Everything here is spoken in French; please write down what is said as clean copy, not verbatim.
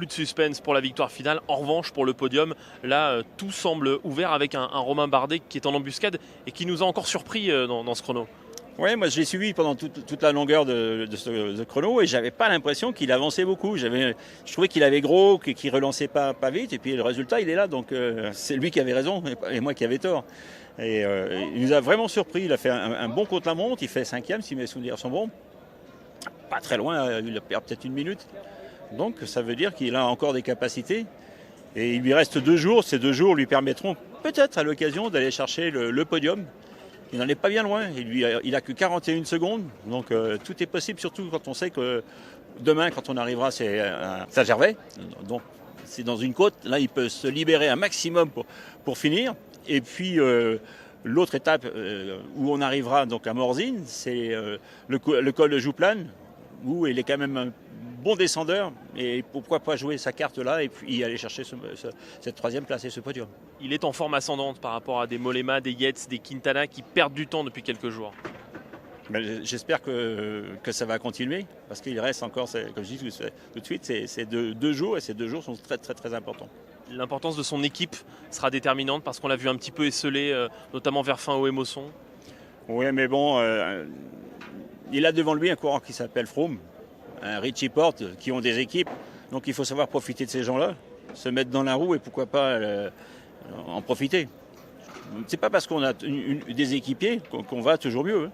plus de suspense pour la victoire finale. En revanche, pour le podium, là, tout semble ouvert avec un Romain Bardet qui est en embuscade et qui nous a encore surpris dans ce chrono. Oui, moi je l'ai suivi pendant toute la longueur de ce chrono et j'avais pas l'impression qu'il avançait beaucoup. Je trouvais qu'il avait gros, qu'il relançait pas vite et puis le résultat il est là. Donc c'est lui qui avait raison et moi qui avais tort. Et il nous a vraiment surpris. Il a fait un bon contre-la-montre. Il fait 5e si mes souvenirs sont bons. Pas très loin, il a perdu peut-être une minute. Donc ça veut dire qu'il a encore des capacités. Et il lui reste 2 jours. Ces 2 jours lui permettront peut-être à l'occasion d'aller chercher le podium. Il n'en est pas bien loin, il a que 41 secondes, donc tout est possible, surtout quand on sait que demain, quand on arrivera, c'est à Saint-Gervais, donc c'est dans une côte, là il peut se libérer un maximum pour finir. Et puis l'autre étape où on arrivera donc à Morzine, c'est le col de Jouplane, où il est quand même un bon descendeur, et pourquoi pas jouer sa carte là et puis aller chercher cette 3e place et ce podium. Il est en forme ascendante par rapport à des Mollema, des Yates, des Quintana qui perdent du temps depuis quelques jours. Mais j'espère que ça va continuer, parce qu'il reste encore, comme je dis tout de suite, c'est 2 jours, et ces 2 jours sont très très très importants. L'importance de son équipe sera déterminante, parce qu'on l'a vu un petit peu esselé, notamment vers fin au Émosson. Oui, mais bon, il a devant lui un coureur qui s'appelle Froome, un Richie Porte, qui ont des équipes, donc il faut savoir profiter de ces gens-là, se mettre dans la roue et pourquoi pas en profiter. C'est pas parce qu'on a des équipiers qu'on va toujours mieux.